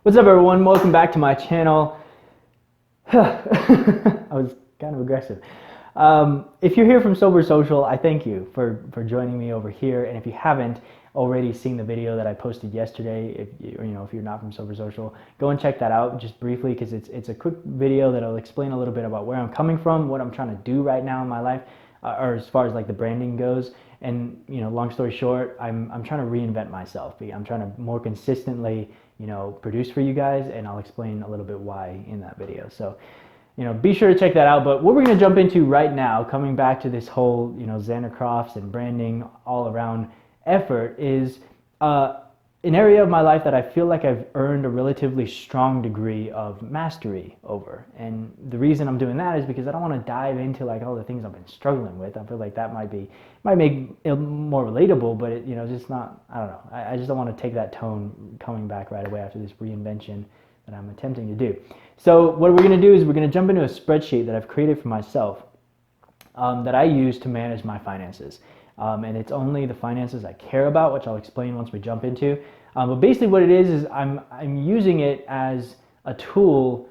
What's up, everyone? Welcome back to my channel. I was kind of aggressive. If you're here from Sober Social, I thank you for joining me over here. And if you haven't already seen the video that I posted yesterday, if you're not from Sober Social, go and check that out just briefly, because it's a quick video that'll explain a little bit about where I'm coming from, what I'm trying to do right now in my life, or as far as like the branding goes. And long story short, I'm trying to reinvent myself. I'm trying to more consistently produce for you guys, and I'll explain a little bit why in that video. So be sure to check that out. But what we're going to jump into right now, coming back to this whole Xander Crofts and branding all around effort, is an area of my life that I feel like I've earned a relatively strong degree of mastery over. And the reason I'm doing that is because I don't want to dive into like all the things I've been struggling with. I feel like that might make it more relatable, but just not, I don't know. I just don't want to take that tone coming back right away after this reinvention that I'm attempting to do. So what we're going to do is we're going to jump into a spreadsheet that I've created for myself that I use to manage my finances. And it's only the finances I care about, which I'll explain once we jump into. But basically what it is I'm using it as a tool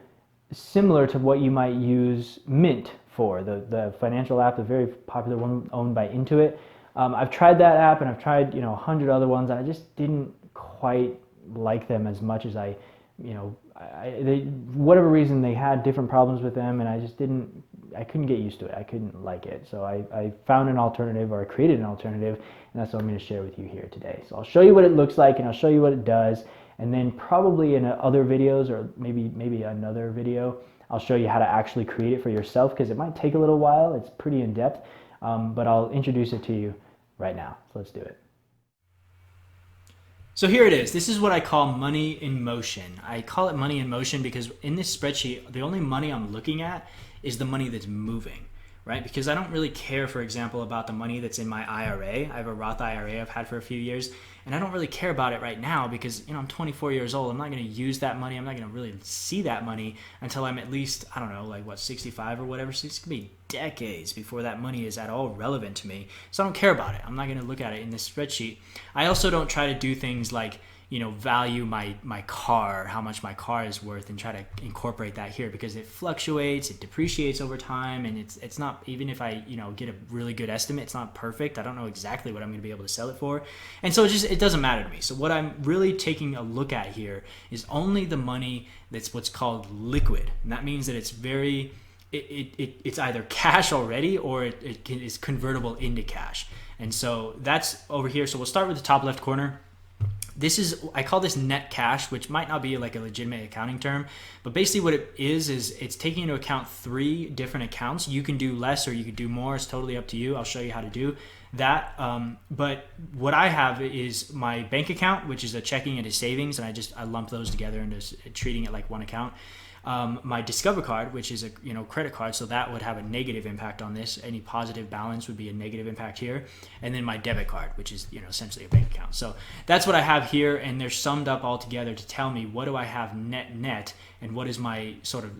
similar to what you might use Mint for, the financial app, the very popular one owned by Intuit. I've tried that app, and I've tried 100 other ones, and I just didn't quite like them as much as whatever reason, they had different problems with them, and I couldn't get used to it. I couldn't like it. So I found an alternative, or I created an alternative, and that's what I'm going to share with you here today. So I'll show you what it looks like, and I'll show you what it does, and then probably in other videos, or maybe another video, I'll show you how to actually create it for yourself, because it might take a little while. It's pretty in-depth, but I'll introduce it to you right now. So let's do it. So here it is. This is what I call money in motion. I call it money in motion because in this spreadsheet, the only money I'm looking at is the money that's moving, right? Because I don't really care, for example, about the money that's in my IRA. I have a Roth IRA I've had for a few years, and I don't really care about it right now because I'm 24 years old. I'm not going to use that money. I'm not going to really see that money until I'm at least, I don't know, like 65 or whatever. So it's going to be decades before that money is at all relevant to me. So I don't care about it. I'm not going to look at it in this spreadsheet. I also don't try to do things like value my car, how much my car is worth, and try to incorporate that here, because it fluctuates, it depreciates over time, and it's not, even if I get a really good estimate, it's not perfect. I don't know exactly what I'm going to be able to sell it for, and so it doesn't matter to me. So what I'm really taking a look at here is only the money that's what's called liquid, and that means that it's it's either cash already, or it is convertible into cash, and so that's over here. So we'll start with the top left corner. I call this net cash, which might not be like a legitimate accounting term, but basically what it is it's taking into account 3 different accounts. You can do less or you can do more. It's totally up to you. I'll show you how to do that. But what I have is my bank account, which is a checking and a savings, and I lump those together into treating it like one account. My Discover card, which is a credit card, so that would have a negative impact on this. Any positive balance would be a negative impact here. And then my debit card, which is essentially a bank account. So that's what I have here, and they're summed up all together to tell me what do I have net, and what does my sort of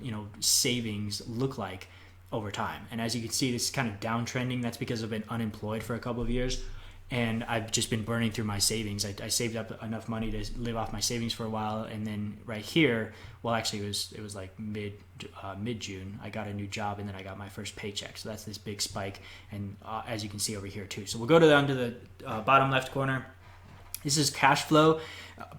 savings look like over time. And as you can see, this is kind of downtrending. That's because I've been unemployed for a couple of years, and I've just been burning through my savings. I saved up enough money to live off my savings for a while, and then right here, well, actually it was like mid-June, I got a new job, and then I got my first paycheck. So that's this big spike, and as you can see over here too. So we'll go down to the bottom left corner. This is cash flow,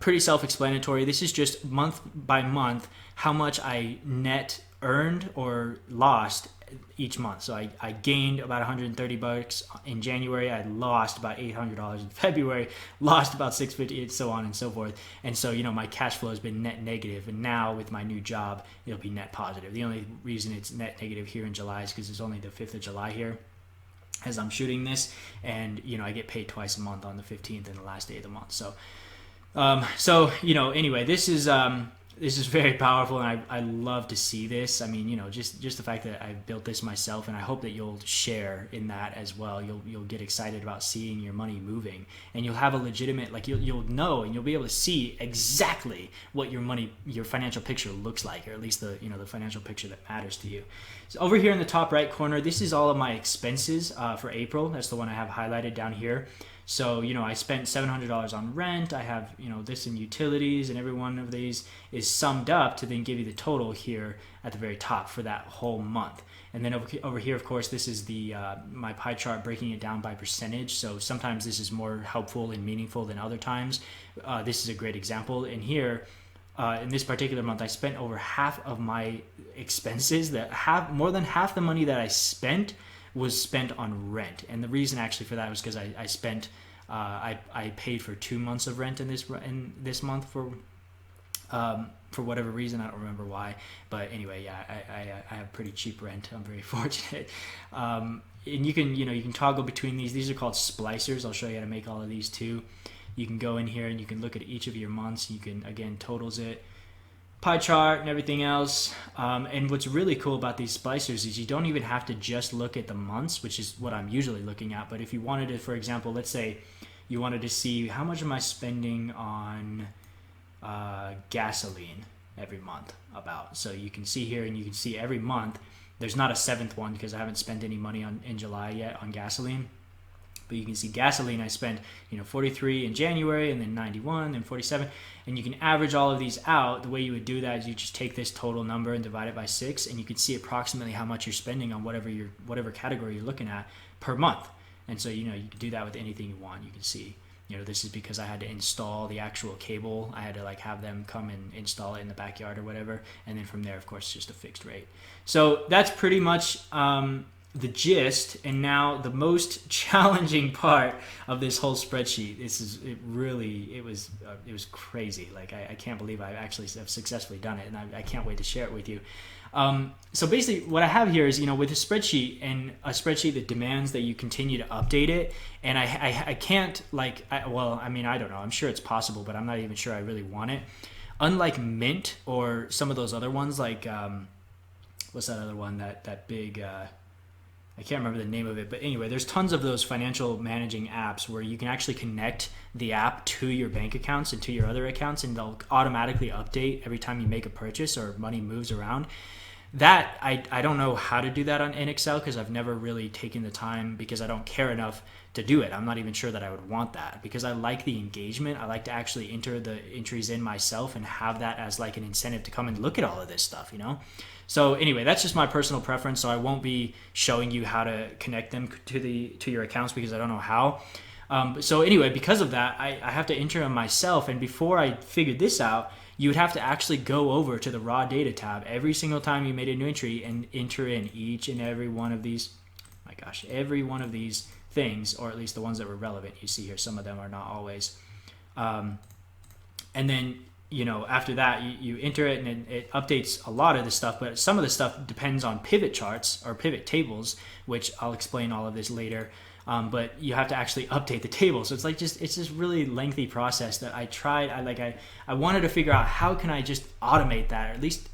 pretty self-explanatory. This is just month by month how much I net earned or lost each month. So I gained about $130 in January. I lost about $800 in February, lost about $650, and so on and so forth. And so my cash flow has been net negative, and now with my new job it'll be net positive. The only reason it's net negative here in July is because it's only the 5th of July here as I'm shooting this, and I get paid twice a month, on the 15th and the last day of the month. So anyway, this is very powerful, and I love to see this. I mean, just the fact that I've built this myself, and I hope that you'll share in that as well. You'll get excited about seeing your money moving, and you'll have a legitimate, like you'll know, and you'll be able to see exactly what your financial picture looks like, or at least the financial picture that matters to you. So over here in the top right corner, this is all of my expenses for April. That's the one I have highlighted down here. So, you know, I spent $700 on rent. I have, you know, this in utilities, and every one of these is summed up to then give you the total here at the very top for that whole month. And then over here, of course, this is the my pie chart breaking it down by percentage. So sometimes this is more helpful and meaningful than other times. This is a great example. And here, in this particular month, I spent over half of my expenses. More than half the money that I spent was spent on rent. And the reason actually for that was because I paid for 2 months of rent in this month for whatever reason. I don't remember why, but anyway, yeah, I have pretty cheap rent. I'm very fortunate. And you can toggle between these. These are called splicers. I'll show you how to make all of these too. You can go in here and you can look at each of your months. You can, again, totals it, pie chart and everything else. And what's really cool about these splicers is you don't even have to just look at the months, which is what I'm usually looking at. But if you wanted to, for example, let's say you wanted to see how much am I spending on gasoline every month about. So you can see here, and you can see every month. There's not a seventh one because I haven't spent any money in July yet on gasoline. But you can see gasoline, I spent 43 in January, and then 91, and 47, and you can average all of these out. The way you would do that is you just take this total number and divide it by 6, and you can see approximately how much you're spending on whatever category you're looking at per month. And so you can do that with anything you want. You can see, this is because I had to install the actual cable. I had to have them come and install it in the backyard or whatever, and then from there, of course, just a fixed rate. So that's pretty much the gist. And now the most challenging part of this whole spreadsheet. It was crazy. I can't believe I actually have successfully done it, and I can't wait to share it with you. So basically what I have here is, with a spreadsheet, and a spreadsheet that demands that you continue to update it. And I can't I don't know, I'm sure it's possible, but I'm not even sure I really want it. Unlike Mint or some of those other ones, what's that other one, that big, I can't remember the name of it, but anyway, there's tons of those financial managing apps where you can actually connect the app to your bank accounts and to your other accounts, and they'll automatically update every time you make a purchase or money moves around. That, I don't know how to do that in Excel because I've never really taken the time, because I don't care enough to do it. I'm not even sure that I would want that, because I like the engagement. I like to actually enter the entries in myself and have that as an incentive to come and look at all of this stuff, So anyway, that's just my personal preference. So I won't be showing you how to connect them to your accounts because I don't know how. So anyway, because of that, I have to enter them myself. And before I figured this out, you would have to actually go over to the raw data tab every single time you made a new entry and enter in each and every one of these. Every one of these things, or at least the ones that were relevant. You see here, some of them are not always. And then after that, you enter it, and it updates a lot of the stuff, but some of the stuff depends on pivot charts or pivot tables, which I'll explain all of this later. But you have to actually update the table. So it's this really lengthy process that I tried. I wanted to figure out how can I just automate that, or at least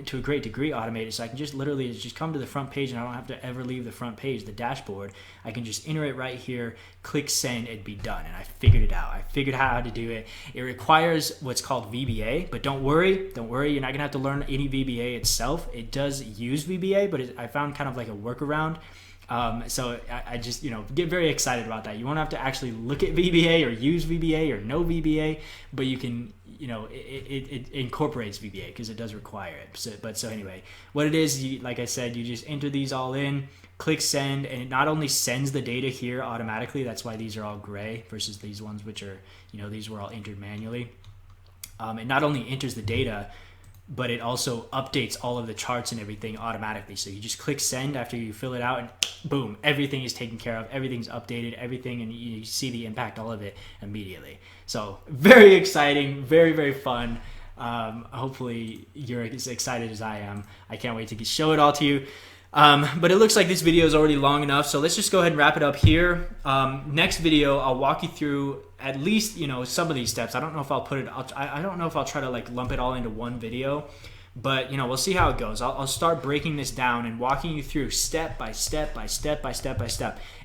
to a great degree automate it, so I can just literally just come to the front page and I don't have to ever leave the front page, the dashboard. I can just enter it right here, click send, it'd be done. And I figured it out. I figured out how to do it. It requires what's called VBA, but don't worry, you're not gonna have to learn any VBA itself. It does use VBA, but I found kind of like a workaround. So I just get very excited about that. You won't have to actually look at VBA or use VBA or know VBA, but you can it incorporates VBA because it does require it. So anyway, what it is, like I said, you just enter these all in, click send, and it not only sends the data here automatically. That's why these are all gray versus these ones, which are these were all entered manually. It not only enters the data, but it also updates all of the charts and everything automatically. So you just click send after you fill it out, and boom, everything is taken care of, everything's updated, everything, and you see the impact, all of it immediately. So very exciting, very, very fun. Hopefully you're as excited as I am. I can't wait to show it all to you. But it looks like this video is already long enough, so let's just go ahead and wrap it up here. Next video, I'll walk you through at least some of these steps. I don't know if I'll put it. I don't know if I'll try to lump it all into one video, but we'll see how it goes. I'll start breaking this down and walking you through step by step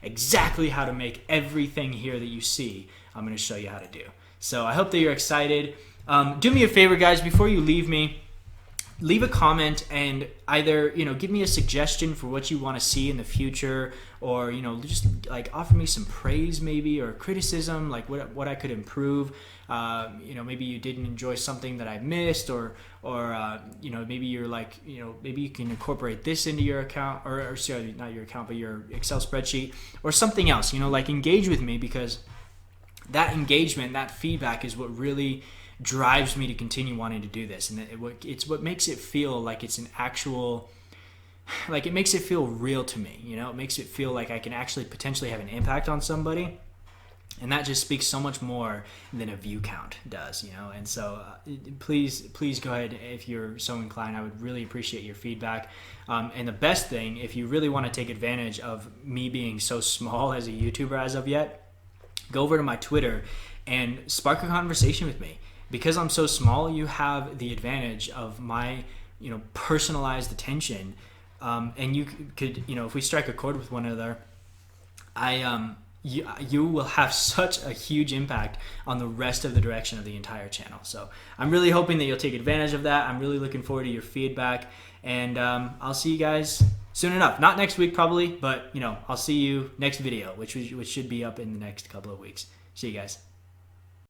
exactly how to make everything here that you see. I'm going to show you how to do. So I hope that you're excited. Do me a favor, guys, before you leave me. leave a comment and either, give me a suggestion for what you want to see in the future, or, just like offer me some praise maybe, or criticism, like what I could improve. Maybe you didn't enjoy something that I missed, or maybe you're like, maybe you can incorporate this into your account, or sorry, not your account, but your Excel spreadsheet, or something else. Like, engage with me, because that engagement, that feedback is what really drives me to continue wanting to do this. And it's what makes it feel like it's an actual, like, it makes it feel real to me. It makes it feel like I can actually potentially have an impact on somebody. And that just speaks so much more than a view count does, And so please go ahead if you're so inclined. I would really appreciate your feedback. And the best thing, if you really want to take advantage of me being so small as a YouTuber as of yet, go over to my Twitter and spark a conversation with me. Because I'm so small, you have the advantage of my, personalized attention. And you could, if we strike a chord with one another, you will have such a huge impact on the rest of the direction of the entire channel. So I'm really hoping that you'll take advantage of that. I'm really looking forward to your feedback, and I'll see you guys soon enough. Not next week probably, but I'll see you next video, which should be up in the next couple of weeks. See you guys.